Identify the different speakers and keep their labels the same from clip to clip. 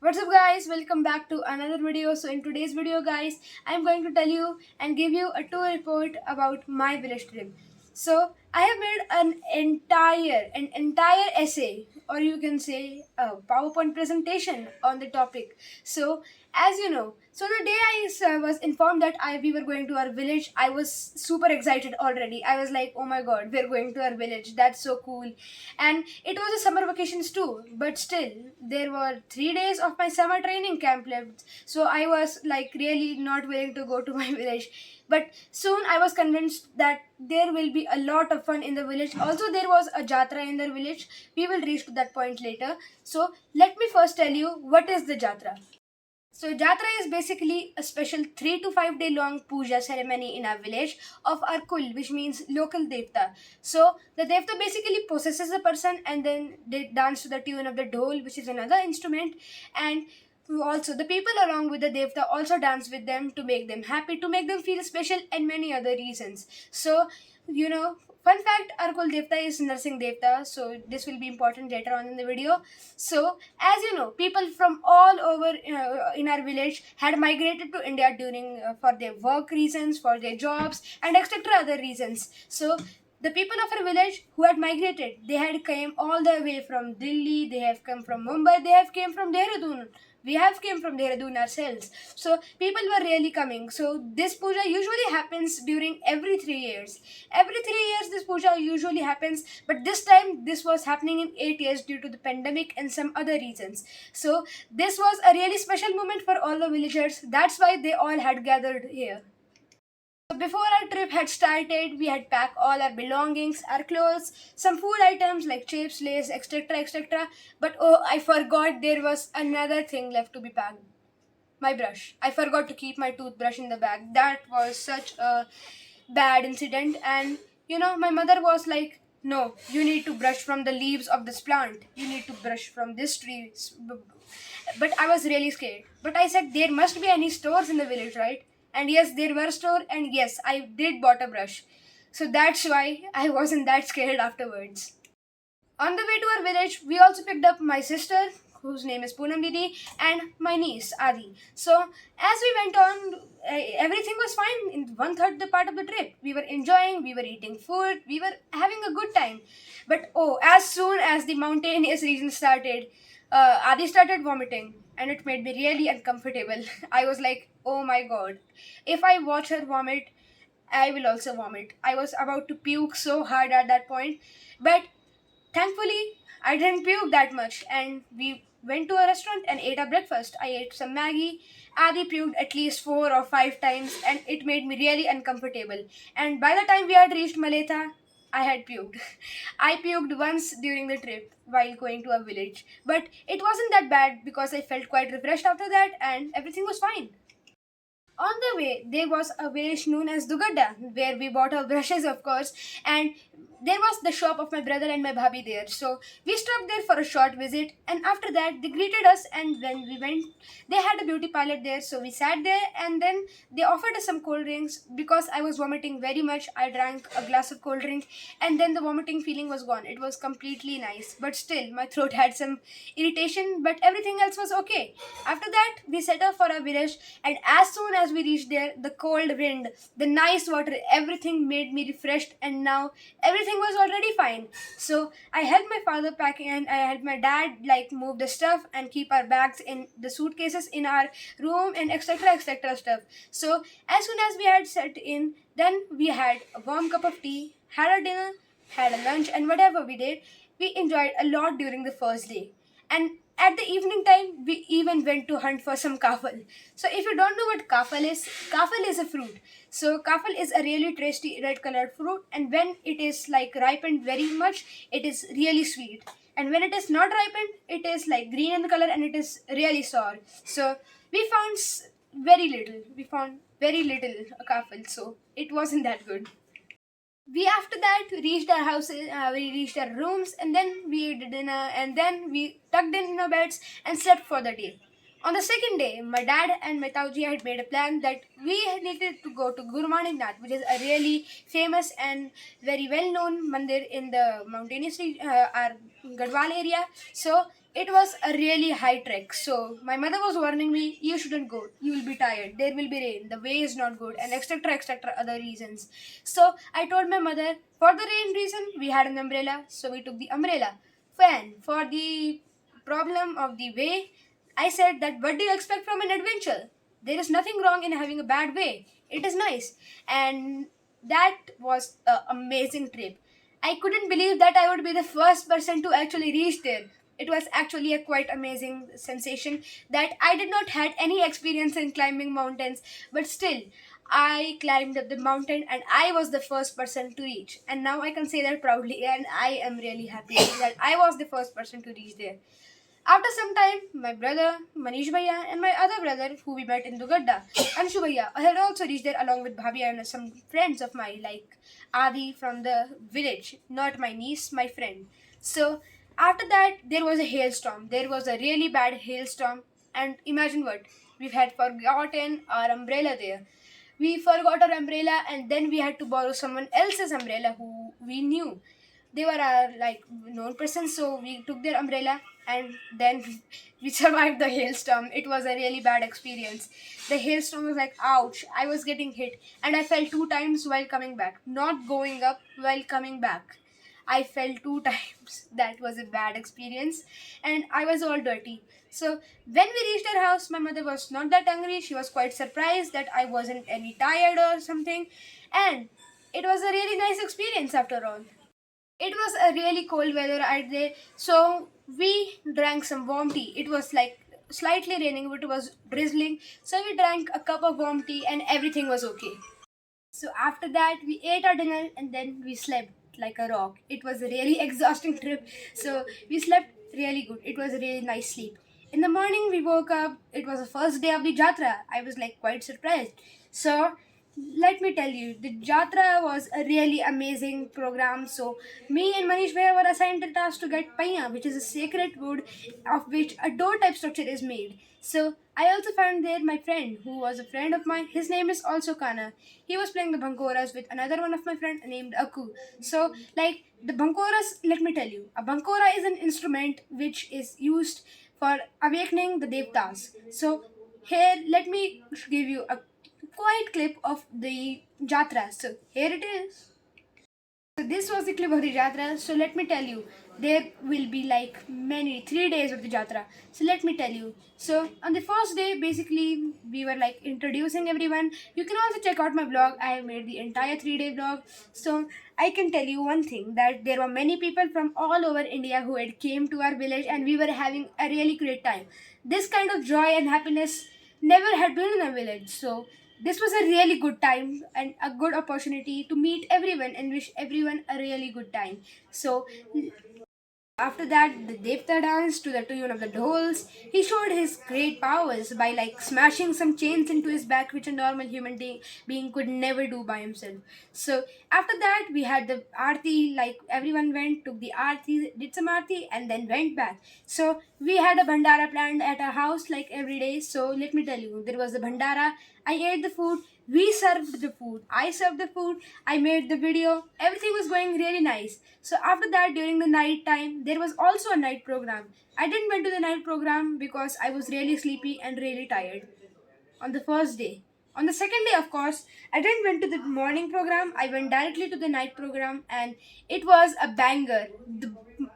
Speaker 1: What's up guys, welcome back to another video. So in today's video guys, I'm going to tell you and give you a tour report about my village trip. So I have made an entire essay, or you can say a PowerPoint presentation on the topic. So as you know, so the day I was informed that we were going to our village, I was super excited already. I was like, oh my god, we're going to our village, that's so cool. And it was a summer vacations too, but still there were 3 days of my summer training camp left, so I was like really not willing to go to my village. But soon I was convinced that there will be a lot of fun in the village. Also there was a jatra in the village. We will reach to that point later. So let me first tell you what is the jatra. So Jatra is basically a special 3 to 5 day long puja ceremony in our village of our kul, which means local devta. So the devta basically possesses a person and then they dance to the tune of the dhol, which is another instrument, and also the people along with the devta also dance with them to make them happy, to make them feel special, and many other reasons. So fun fact, our kul devta is Narsingh Devta, so this will be important later on in the video. So as you know, people from all over in our village had migrated to India during for their work reasons, for their jobs, and etc. other reasons. So the people of our village who had migrated, they had came all the way from Delhi, they have come from Mumbai, they have came from Dehradun. We have came from Dehradun ourselves. So people were really coming. So this puja usually happens during every 3 years. Every 3 years this puja usually happens, but this time this was happening in 8 years due to the pandemic and some other reasons. So this was a really special moment for all the villagers. That's why they all had gathered here. So before our trip had started, we had packed all our belongings, our clothes, some food items like chips, lace, etc., etc. But oh, I forgot there was another thing left to be packed. My brush. I forgot to keep my toothbrush in the bag. That was such a bad incident. And my mother was like, no, you need to brush from the leaves of this plant. You need to brush from this tree. But I was really scared. But I said, there must be any stores in the village, right? And yes, there were stores. And yes, I did bought a brush. So that's why I wasn't that scared afterwards. On the way to our village, we also picked up my sister, whose name is Poonam Didi, and my niece, Adi. So, as we went on, everything was fine in one third the part of the trip. We were enjoying, we were eating food, we were having a good time. But oh, as soon as the mountainous region started, Adi started vomiting, and it made me really uncomfortable. I was like, oh my god, if I watch her vomit, I will also vomit. I was about to puke so hard at that point. But thankfully, I didn't puke that much, and we went to a restaurant and ate our breakfast. I ate some Maggie. Adi puked at least 4 or 5 times, and it made me really uncomfortable. And by the time we had reached Maletha, I had puked. I puked once during the trip while going to a village, but it wasn't that bad because I felt quite refreshed after that, and everything was fine. On the way, there was a village known as Dugadda, where we bought our brushes, of course, and there was the shop of my brother and my bhabhi there. So we stopped there for a short visit, and after that, they greeted us. And when we went, they had a beauty parlor there, so we sat there, and then they offered us some cold drinks. Because I was vomiting very much, I drank a glass of cold drink, and then the vomiting feeling was gone. It was completely nice, but still, my throat had some irritation, but everything else was okay. After that, we set off for our village, and as soon as we reached there, the cold wind, the nice water, everything made me refreshed, and now everything was already fine. So I helped my father pack and I helped my dad like move the stuff and keep our bags in the suitcases in our room and etc. stuff. So as soon as we had set in, then we had a warm cup of tea, had a dinner, had a lunch, and whatever we did, we enjoyed a lot during the first day. And at the evening time, we even went to hunt for some kafal. So if you don't know what kafal is a fruit. So kafal is a really tasty red colored fruit, and when it is like ripened very much, it is really sweet. And when it is not ripened, it is like green in the color and it is really sour. So we found very little. We found very little kafal, so it wasn't that good. We after that reached our houses, we reached our rooms, and then we ate dinner, and then we tucked in our beds and slept for the day. On the second day, my dad and my Tauji had made a plan that we needed to go to Guru Nanak Nath, which is a really famous and very well-known mandir in the mountainous our Gadwal area. So It was a really high trek, so my mother was warning me, you shouldn't go, you will be tired, there will be rain, the way is not good, and etc. etc. other reasons. So I told my mother, for the rain reason, we had an umbrella, so we took the umbrella. Fan, for the problem of the way, I said that what do you expect from an adventure? There is nothing wrong in having a bad way. It is nice. And that was an amazing trip. I couldn't believe that I would be the first person to actually reach there. It was actually a quite amazing sensation that I did not had any experience in climbing mountains, but still I climbed up the mountain and I was the first person to reach. And now I can say that proudly, and I am really happy that I was the first person to reach there. After some time, my brother, Manish Bhaiya, and my other brother, who we met in Dugadda, Anshu Bhaiya, had also reached there along with Bhabhi and some friends of mine, like Adi from the village, not my niece, my friend. So, after that, there was a hailstorm. There was a really bad hailstorm, and imagine what? We had forgotten our umbrella there. We forgot our umbrella, and then we had to borrow someone else's umbrella who we knew. They were our like known persons, so we took their umbrella, and then we survived the hailstorm. It was a really bad experience. The hailstorm was like, ouch, I was getting hit, and I fell two times while coming back, not going up, while coming back. I fell two times. That was a bad experience, and I was all dirty. So when we reached our house, my mother was not that angry. She was quite surprised that I wasn't any tired or something, and it was a really nice experience after all. It was a really cold weather out there, so we drank some warm tea. It was like slightly raining, but it was drizzling. So we drank a cup of warm tea, and everything was okay. So after that, we ate our dinner and then we slept like a rock. It was a really exhausting trip. So we slept really good. It was a really nice sleep. In the morning, we woke up. It was the first day of the Jatra. I was like quite surprised. So let me tell you, the Jatra was a really amazing program. So me and Manish Bhaiya were assigned the task to get paiya, which is a sacred wood of which a door type structure is made. So I also found there my friend who was a friend of mine. His name is also Kana. He was playing the bankoras with another one of my friend named Aku. So like the bankoras, let me tell you, a bankora is an instrument which is used for awakening the devtas. So here let me give you a quiet clip of the Jatra. So here it is. So this was the clip of the Jatra. So let me tell you, there will be like many 3 days of the Jatra. So let me tell you. So on the first day, basically we were like introducing everyone. You can also check out my blog. I have made the entire 3 day vlog. So I can tell you one thing, that there were many people from all over India who had came to our village, and we were having a really great time. This kind of joy and happiness never had been in a village. So this was a really good time and a good opportunity to meet everyone and wish everyone a really good time. So after that, the Devta danced to the tune of the dhols. He showed his great powers by like smashing some chains into his back, which a normal human being could never do by himself. So after that, we had the aarti. Like everyone went, took the aarti, did some aarti, and then went back. So we had a bhandara planned at our house like every day. So let me tell you, there was a bhandara. I ate the food. We served the food. I served the food. I made the video. Everything was going really nice. So after that, during the night time, there was also a night program. I didn't went to the night program because I was really sleepy and really tired on the first day. On the second day, of course, I didn't went to the morning program. I went directly to the night program, and it was a banger.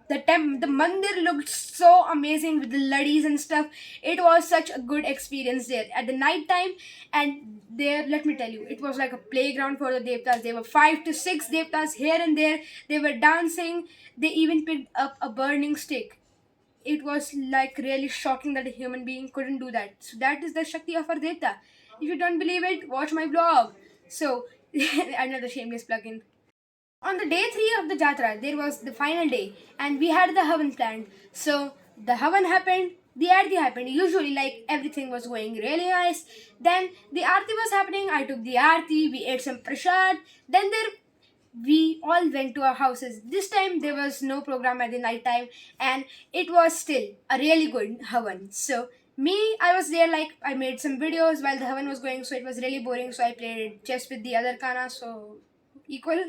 Speaker 1: The mandir looked so amazing with the ladis and stuff. It was such a good experience there at the night time. And there, let me tell you, it was like a playground for the devtas. There were 5 to 6 devtas here and there. They were dancing. They even picked up a burning stick. It was like really shocking that a human being couldn't do that. So that is the Shakti of our Devta. If you don't believe it, watch my blog. So another shameless plugin. On the day 3 of the Jatra, there was the final day, and we had the Havan planned. So the Havan happened, the Aarti happened. Usually, like everything was going really nice. Then the Aarti was happening. I took the Aarti, we ate some prasad. Then there we all went to our houses. This time there was no program at the night time, and it was still a really good Havan. So me, I was there, like I made some videos while the Havan was going, so it was really boring. So I played chess with the other Kana, so equal.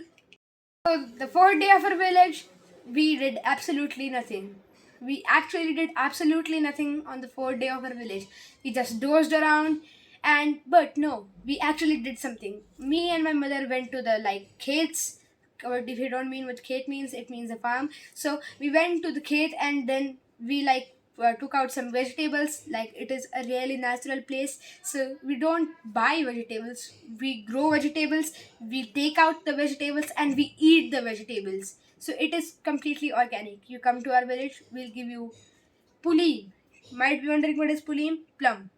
Speaker 1: So the fourth day of our village, we did absolutely nothing. We actually did absolutely nothing on the fourth day of our village. We just dozed around, and but no, we actually did something. Me and my mother went to the like khates, or if you don't mean what khet means, it means a farm. So we went to the khet, and then we like took out some vegetables. Like, it is a really natural place, so we don't buy vegetables, we grow vegetables, we take out the vegetables and we eat the vegetables. So it is completely organic. You come to our village, we'll give you pulim. Might be wondering what is pulim? Plum.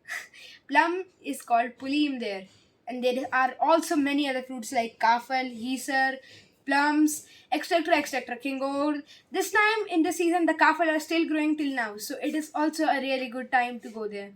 Speaker 1: Plum is called pulim there. And there are also many other fruits like kafal, heser, plums, etc. etc. Kingold. This time in the season, the kafal are still growing till now, so it is also a really good time to go there.